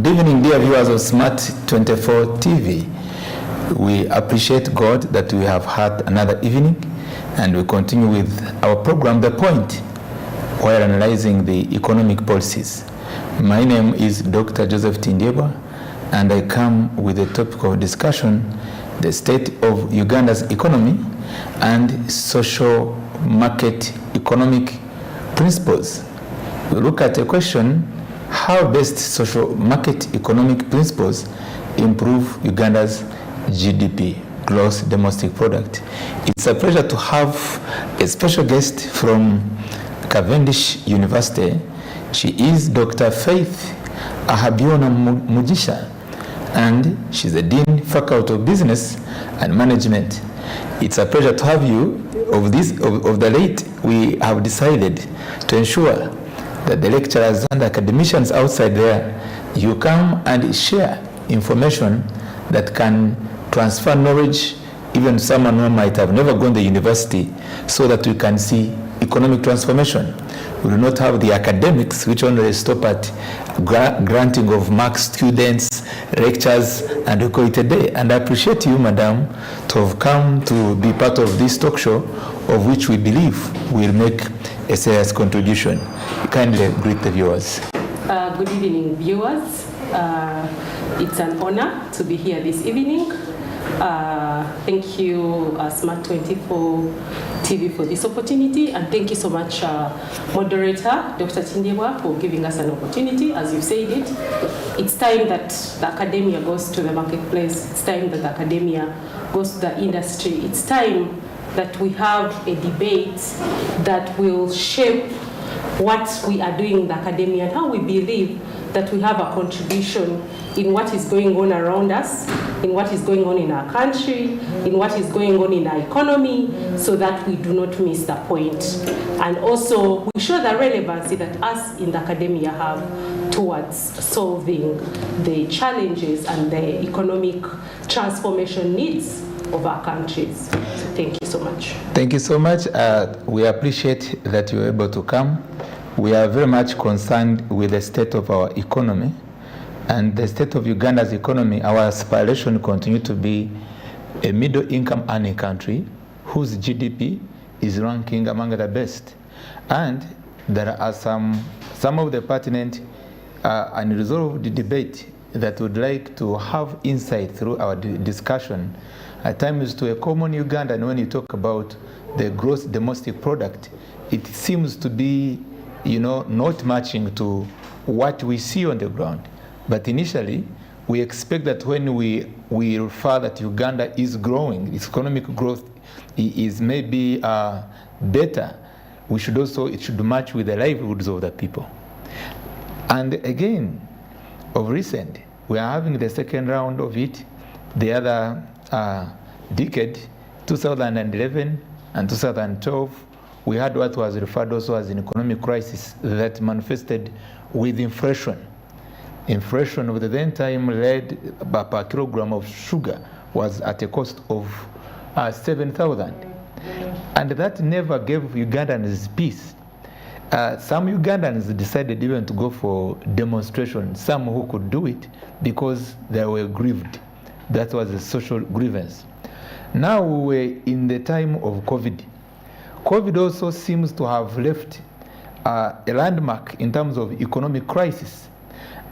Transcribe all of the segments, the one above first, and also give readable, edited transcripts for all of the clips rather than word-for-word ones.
Good evening, dear viewers of Smart 24 TV. We appreciate God that we have had another evening, and we continue with our program, The Point, while analyzing the economic policies. My name is Dr. Joseph Tindeba, and I come with a topic of discussion, the state of Uganda's economy and social market economic principles. We look at a question: how best social market economic principles improve Uganda's GDP, gross domestic product. It's a pleasure to have a special guest from Cavendish University. She is Dr. Faith Ahabiona Mugisha, and she's the Dean Faculty of Business and Management. It's a pleasure to have you. Of the late, we have decided to ensure that the lecturers and academicians outside there, you come and share information that can transfer knowledge, even someone who might have never gone to university, so that we can see economic transformation. We do not have the academics which only stop at granting of marks, students, lectures, and we call it a day. And I appreciate you, madam, to have come to be part of this talk show, of which we believe will make a serious contribution. Kindly greet the viewers. Good evening, viewers. It's an honor to be here this evening. Thank you, Smart 24 TV, for this opportunity, and thank you so much, moderator Dr. Tindeba, for giving us an opportunity. As you said it, it's time that the academia goes to the marketplace. It's time that the academia goes to the industry. It's time that we have a debate that will shape what we are doing in the academia and how we believe that we have a contribution in what is going on around us, in what is going on in our country, in what is going on in our economy, so that we do not miss the point. And also, we show the relevancy that us in the academia have towards solving the challenges and the economic transformation needs of our countries. Thank you so much. Thank you so much. We appreciate that you were able to come. We are very much concerned with the state of our economy and the state of Uganda's economy. Our aspiration continues to be a middle-income earning country whose GDP is ranking among the best. And there are some of the pertinent unresolved debate that would like to have insight through our discussion. At times, to a common Ugandan, when you talk about the gross domestic product, it seems to be, not matching to what we see on the ground. But initially, we expect that when we refer that Uganda is growing, its economic growth is maybe better, it should match with the livelihoods of the people. And again, of recent, we are having the second round of it. The other decade, 2011 and 2012, we had what was referred also as an economic crisis that manifested with inflation. Inflation of the then time led per kilogram of sugar was at a cost of 7,000. And that never gave Ugandans peace. Some Ugandans decided even to go for demonstration, some who could do it because they were grieved. That was a social grievance. Now we're in the time of COVID. COVID also seems to have left a landmark in terms of economic crisis.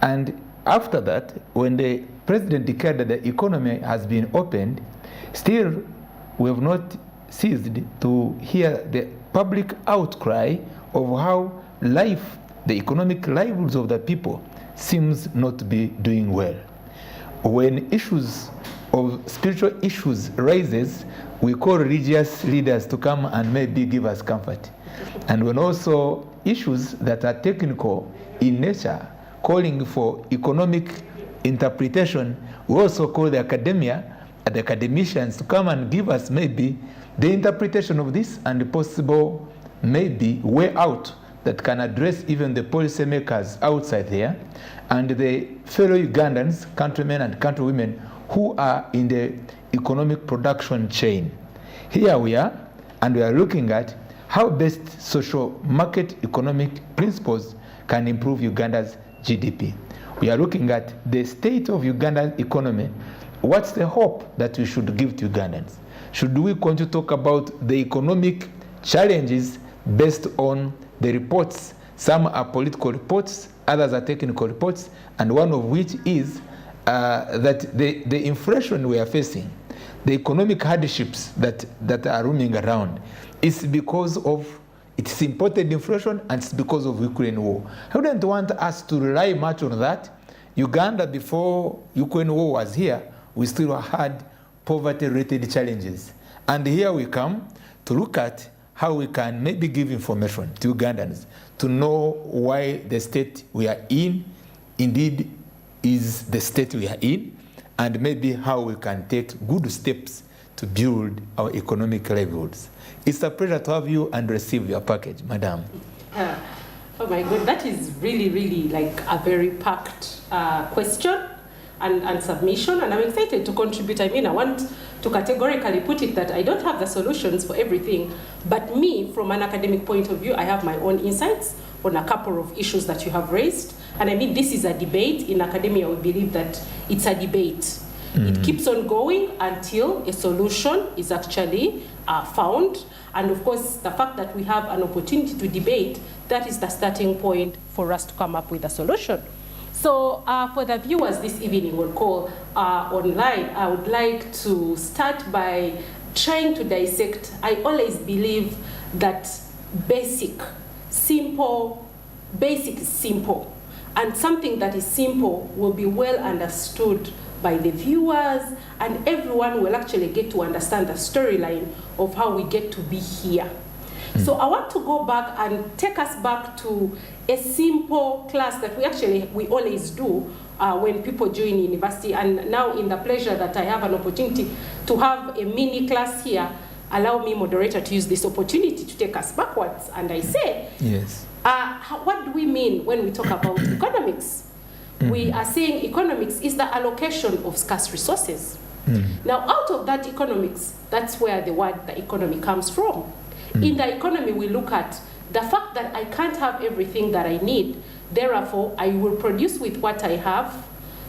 And after that, when the president declared that the economy has been opened, still we have not ceased to hear the public outcry of how the economic livelihoods of the people seems not to be doing well. When issues of spiritual issues rises, we call religious leaders to come and maybe give us comfort. And when also issues that are technical in nature, calling for economic interpretation, we also call the academia and the academicians to come and give us maybe the interpretation of this and the possible maybe way out that can address even the policymakers outside there and the fellow Ugandans, countrymen and countrywomen who are in the economic production chain. Here we are, and we are looking at how best social market economic principles can improve Uganda's GDP. We are looking at the state of Uganda's economy. What's the hope that we should give to Ugandans? Should we continue to talk about the economic challenges based on the reports? Some are political reports, others are technical reports, and one of which is that the inflation we are facing, the economic hardships that are roaming around, is because of it's imported inflation and it's because of Ukraine war. I wouldn't want us to rely much on that. Uganda, before Ukraine war was here, we still had poverty-related challenges. And here we come to look at how we can maybe give information to Ugandans to know why the state we are in indeed is the state we are in, and maybe how we can take good steps to build our economic livelihoods. It's a pleasure to have you and receive your package, Madam. Oh my God, that is really, really like a very packed question and submission, and I'm excited to contribute. I mean, I want to categorically put it that I don't have the solutions for everything, but me, from an academic point of view, I have my own insights on a couple of issues that you have raised. And I mean, this is a debate. In academia, we believe that it's a debate. It keeps on going until a solution is actually found. And of course, the fact that we have an opportunity to debate, that is the starting point for us to come up with a solution. So for the viewers this evening on call online, I would like to start by trying to dissect. I always believe that basic is simple, and something that is simple will be well understood by the viewers, and everyone will actually get to understand the storyline of how we get to be here. So I want to go back and take us back to a simple class that we always do when people join university. And now, in the pleasure that I have an opportunity to have a mini class here, allow me, moderator, to use this opportunity to take us backwards. And I say, yes. What do we mean when we talk about economics? We are saying economics is the allocation of scarce resources. Now, out of that economics, that's where the word the economy comes from. In the economy, we look at the fact that I can't have everything that I need. Therefore, I will produce with what I have,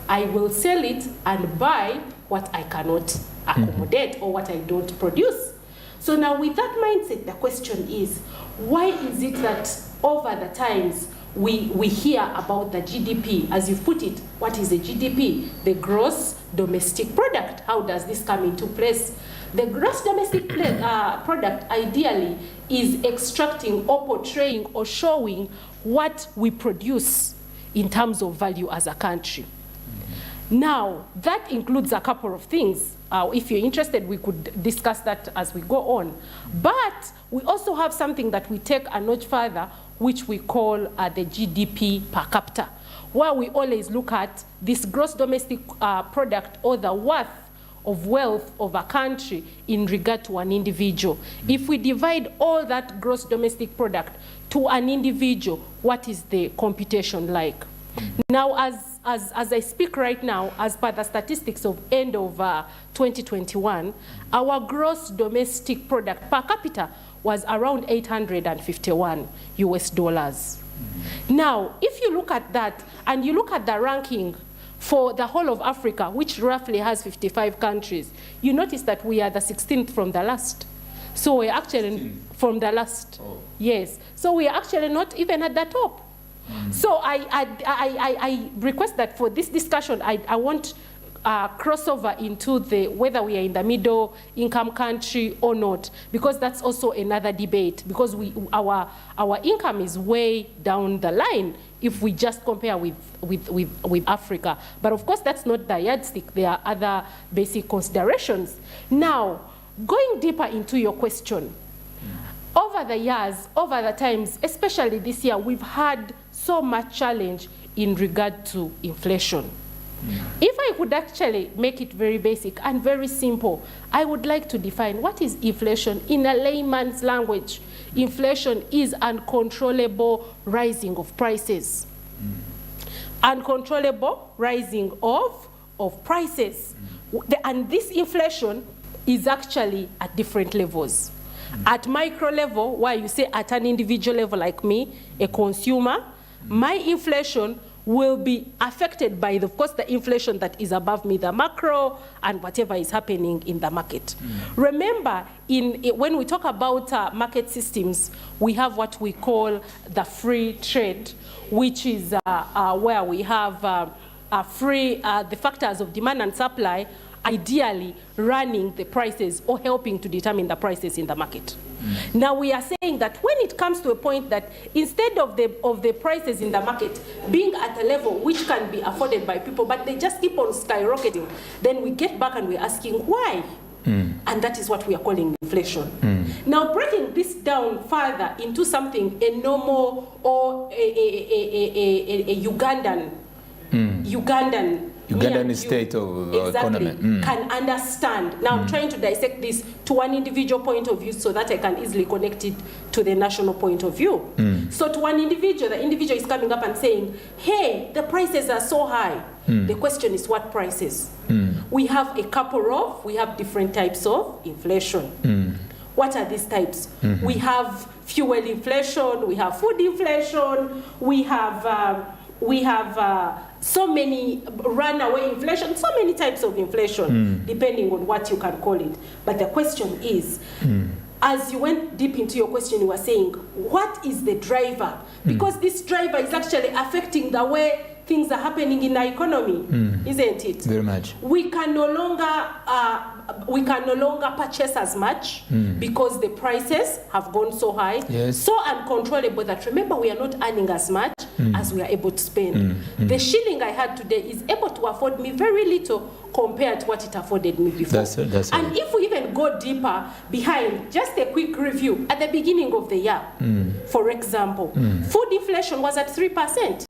I will sell it and buy what I cannot accommodate or what I don't produce. So now, with that mindset, the question is, why is it that over the times we hear about the GDP, as you put it? What is the GDP? The gross domestic product. How does this come into place? The gross domestic product ideally is extracting or portraying or showing what we produce in terms of value as a country. Now, that includes a couple of things. If you're interested, we could discuss that as we go on. But we also have something that we take a notch further, which we call the GDP per capita, where we always look at this gross domestic product or the worth of wealth of a country in regard to an individual. If we divide all that gross domestic product to an individual, what is the computation like? Now, as I speak right now, as per the statistics of end of 2021, our gross domestic product per capita was around $851 US. Now, if you look at that and you look at the ranking for the whole of Africa, which roughly has 55 countries, you notice that we are the 16th from the last. So we're actually from the last. Oh. Yes. So we are actually not even at the top. So I request that for this discussion, I want crossover into whether we are in the middle income country or not, because that's also another debate, because our income is way down the line if we just compare with Africa. But of course, that's not the yardstick. There are other basic considerations. Now, going deeper into your question, over the years, over the times, especially this year, we've had so much challenge in regard to inflation. If I could actually make it very basic and very simple, I would like to define what is inflation in a layman's language. Inflation is uncontrollable rising of prices. Uncontrollable rising of prices. And this inflation is actually at different levels. At micro level, where you say at an individual level like me, a consumer, my inflation will be affected by, of course, the inflation that is above me, the macro, and whatever is happening in the market. Remember, when we talk about market systems, we have what we call the free trade, which is where we have the factors of demand and supply ideally running the prices or helping to determine the prices in the market. Now we are saying that when it comes to a point that instead of the prices in the market being at a level which can be afforded by people, but they just keep on skyrocketing, then we get back and we're asking why? And that is what we are calling inflation. Now breaking this down further into something, a normal or a Ugandan state of exactly, economy can understand. Now I'm trying to dissect this to an individual point of view so that I can easily connect it to the national point of view. So to an individual, the individual is coming up and saying, hey, the prices are so high. The question is what prices? We have we have different types of inflation. What are these types? We have fuel inflation, we have food inflation, we have so many runaway inflation, so many types of inflation, depending on what you can call it. But the question is, as you went deep into your question, you were saying, what is the driver? Because this driver is actually affecting the way things are happening in the economy, isn't it? Very much. We can no longer purchase as much because the prices have gone so high, so uncontrollable that, remember, we are not earning as much as we are able to spend. The shilling I had today is able to afford me very little compared to what it afforded me before. That's and if we even go deeper behind, just a quick review, at the beginning of the year, for example, food inflation was at 3%.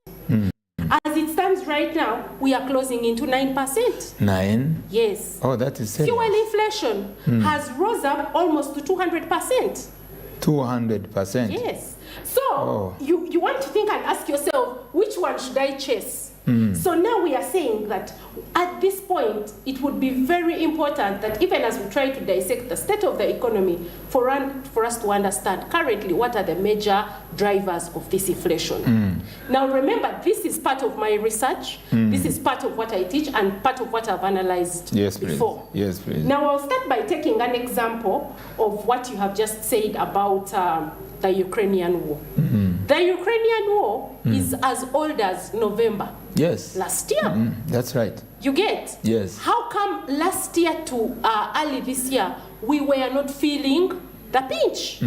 As it stands right now, we are closing into 9%. 9? Yes. Oh, that is serious. Fuel inflation has rose up almost to 200%. 200%? Yes. So you want to think and ask yourself, which one should I chase? So now we are saying that at this point, it would be very important that even as we try to dissect the state of the economy, for us to understand currently what are the major drivers of this inflation. Now remember, this is part of my research, this is part of what I teach, and part of what I've analyzed before. Yes, please. Now I'll start by taking an example of what you have just said about the Ukrainian war. The Ukrainian war is as old as November. Yes. Last year. That's right. You get? Yes. How come last year to early this year, we were not feeling the pinch?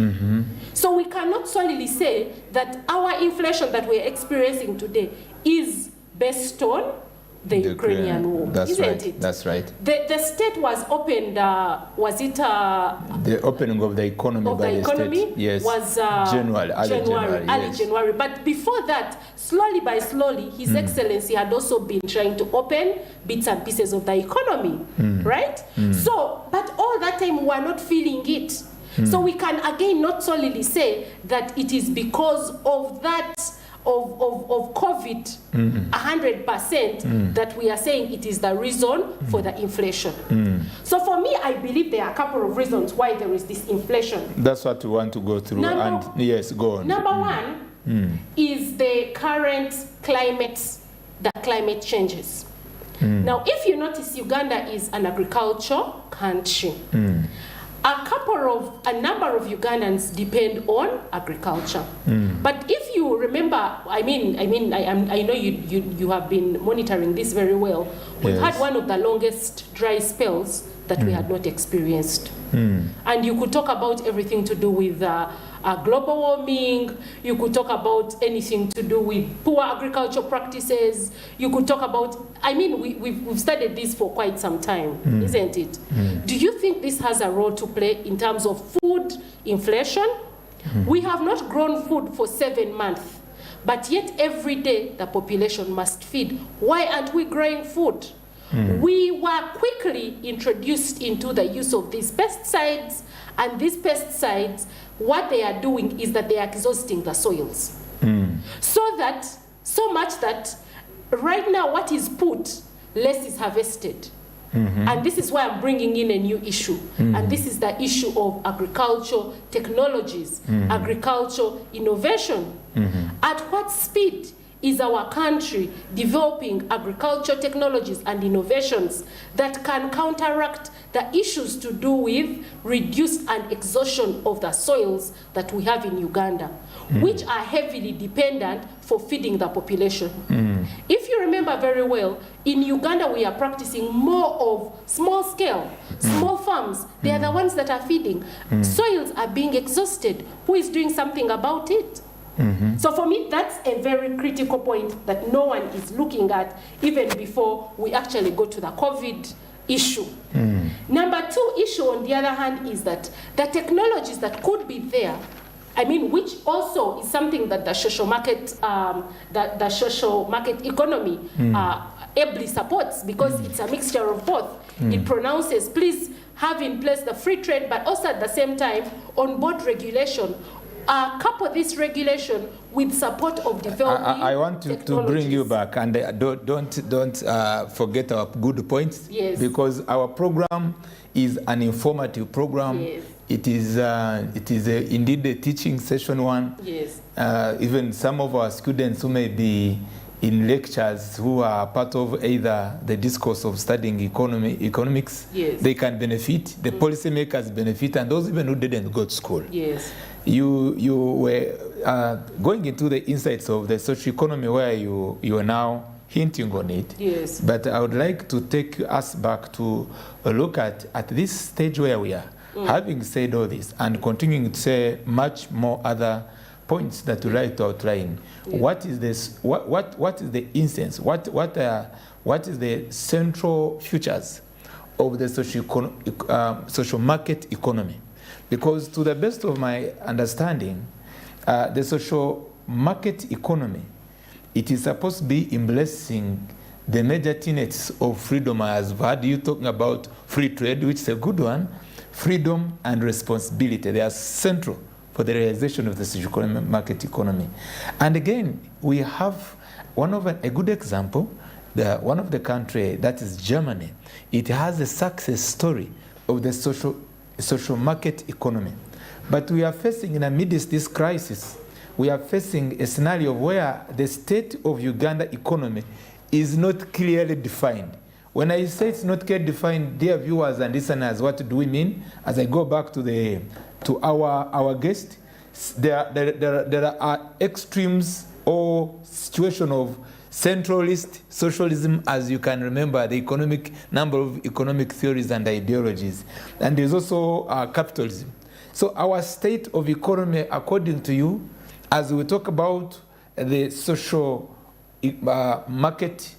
So we cannot solely say that our inflation that we're experiencing today is based on the Ukrainian war. That's isn't right. it? That's right. The state was opened, was it? The opening of the economy by the state, yes, was early January. But before that, slowly by slowly, His Excellency had also been trying to open bits and pieces of the economy, right? So, but all that time we were not feeling it. So we can again not solely say that it is because of that of COVID 100% that we are saying it is the reason for the inflation. So for me, I believe there are a couple of reasons why there is this inflation. That's what we want to go through. Yes, go on. Number one is the current climate changes. Now, if you notice, Uganda is an agricultural country. A number of Ugandans depend on agriculture. But if you remember, I know you have been monitoring this very well. We've had one of the longest dry spells that we had not experienced. And you could talk about everything to do with global warming, you could talk about anything to do with poor agricultural practices, you could talk about, we've studied this for quite some time, isn't it? Do you think this has a role to play in terms of food inflation? We have not grown food for 7 months, but yet every day the population must feed. Why aren't we growing food? We were quickly introduced into the use of these pesticides, and these pesticides, what they are doing is that they are exhausting the soils. So much that right now what is put, less is harvested. And this is why I'm bringing in a new issue. And this is the issue of agricultural technologies, agricultural innovation. At what speed is our country developing agricultural technologies and innovations that can counteract the issues to do with reduced and exhaustion of the soils that we have in Uganda, which are heavily dependent for feeding the population. If you remember very well, in Uganda we are practicing more of small scale, small farms. They are the ones that are feeding. Soils are being exhausted. Who is doing something about it? So for me, that's a very critical point that no one is looking at even before we actually go to the COVID issue. Number two issue, on the other hand, is that the technologies that could be there, I mean, which also is something that the social market, the social market economy ably supports, because it's a mixture of both. It pronounces, please have in place the free trade, but also at the same time, on board regulation. Couple this regulation with support of developing I want to bring you back, and don't forget our good points. Yes. Because our program is an informative program. Yes. It is indeed a teaching session one. Yes. Even some of our students who may be in lectures who are part of either the discourse of studying economics, yes, they can benefit. The policymakers benefit, and those even who didn't go to school. Yes. You were going into the insights of the social economy where you are now hinting on it. Yes. But I would like to take us back to a look at this stage where we are. Having said all this and continuing to say much more other points that we like to outline, what is this? What is the instance? What is the central features of the social market economy? Because to the best of my understanding, the social market economy, it is supposed to be embracing the major tenets of freedom. As I've heard you talking about free trade, which is a good one, freedom and responsibility. They are central for the realization of the social market economy. And again, we have a good example, one of the country, that is Germany. It has a success story of the social market economy. But we are facing, in the midst of this crisis, we are facing a scenario where the state of Uganda economy is not clearly defined. When I say it's not clearly defined, dear viewers and listeners, what do we mean? As I go back to our guest, there are extremes or situation of centralist socialism, as you can remember, the number of economic theories and ideologies. And there's also capitalism. So our state of economy, according to you, as we talk about the social market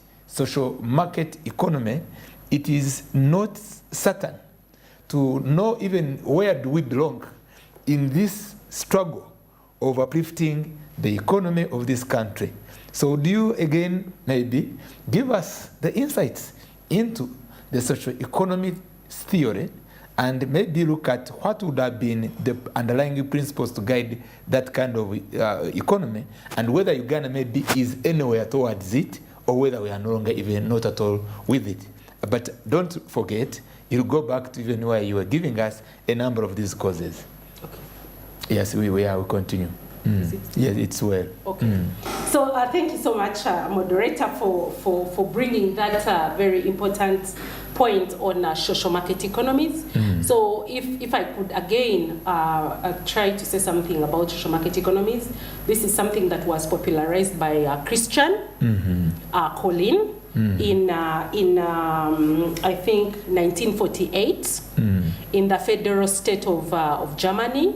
economy, it is not certain to know even where do we belong in this struggle of uplifting the economy of this country. So do you again maybe give us the insights into the social economy theory and maybe look at what would have been the underlying principles to guide that kind of economy, and whether Uganda maybe is anywhere towards it or whether we are no longer even not at all with it. But don't forget, you'll go back to even where you were giving us a number of these causes. Okay. Yes, we continue. Yes, it's well. Okay. So thank you so much, moderator, for bringing that very important point on social market economies. So if I could again try to say something about social market economies, this is something that was popularized by Christian Colin in I think 1948 in the federal state of Germany.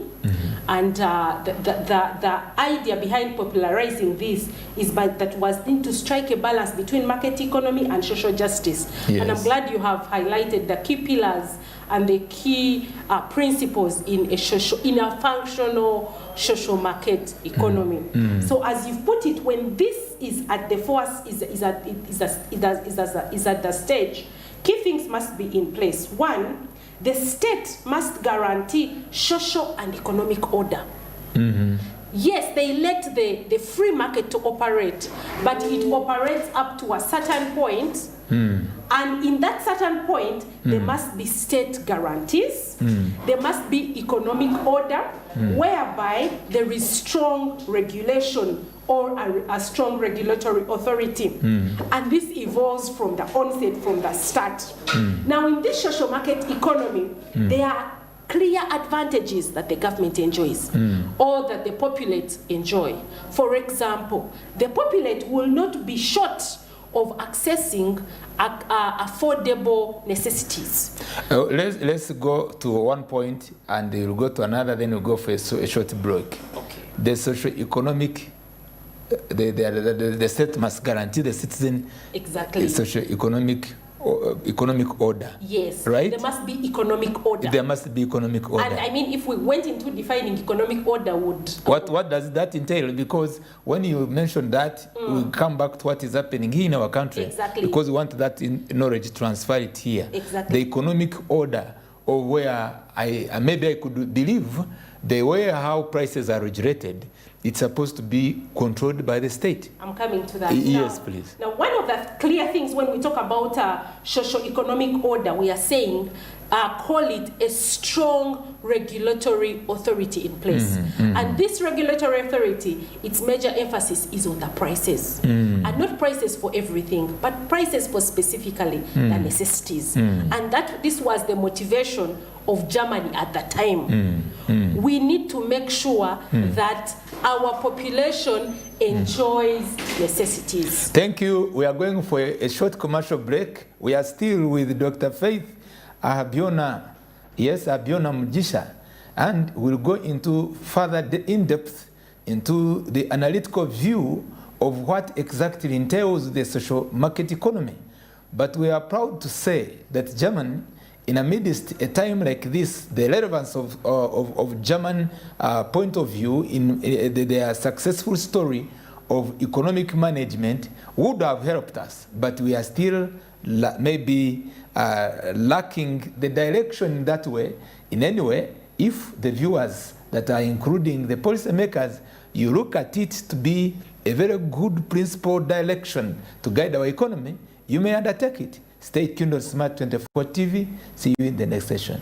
And the idea behind popularizing this is that was to strike a balance between market economy and social justice. Yes. And I'm glad you have highlighted the key pillars and the key principles in a functional social market economy. So as you've put it, when this is at the force, is at the stage, key things must be in place. One, the state must guarantee social and economic order. Yes, they let the free market to operate, but it operates up to a certain point. And in that certain point, there must be state guarantees. There must be economic order, whereby there is strong regulation or a strong regulatory authority. And this evolves from the onset, from the start. Now, in this social market economy, there are clear advantages that the government enjoys or that the populate enjoy. For example, the populate will not be short of accessing affordable necessities. Let's go to one point and we'll go to another, then we'll go for a short break. Okay. The socio-economic, the state must guarantee the citizen exactly socio-economic order. Yes, right? There must be economic order. There must be economic order. And I mean, if we went into defining economic order, what does that entail? Because when you mention that, we come back to what is happening here in our country. Exactly. Because we want that knowledge transfer it here. Exactly. The economic order, or where maybe I could believe the way how prices are regulated, it's supposed to be controlled by the state. I'm coming to that. Yes, please. Now, one of the clear things when we talk about socio-economic order, we are saying, call it a strong regulatory authority in place. And this regulatory authority, its major emphasis is on the prices. And not prices for everything, but prices for specifically the necessities. And this was the motivation of Germany at that time. We need to make sure that our population enjoys necessities. Thank you. We are going for a short commercial break. We are still with Dr. Faith Abiona Mugisha, and we'll go into further in-depth into the analytical view of what exactly entails the social market economy. But we are proud to say that Germany, in amidst a time like this, the relevance of German point of view in their successful story of economic management would have helped us, but we are still maybe lacking the direction in that way. In any way, if the viewers that are including the policymakers, you look at it to be a very good principled direction to guide our economy, you may undertake it. Stay tuned on Smart 24 TV. See you in the next session.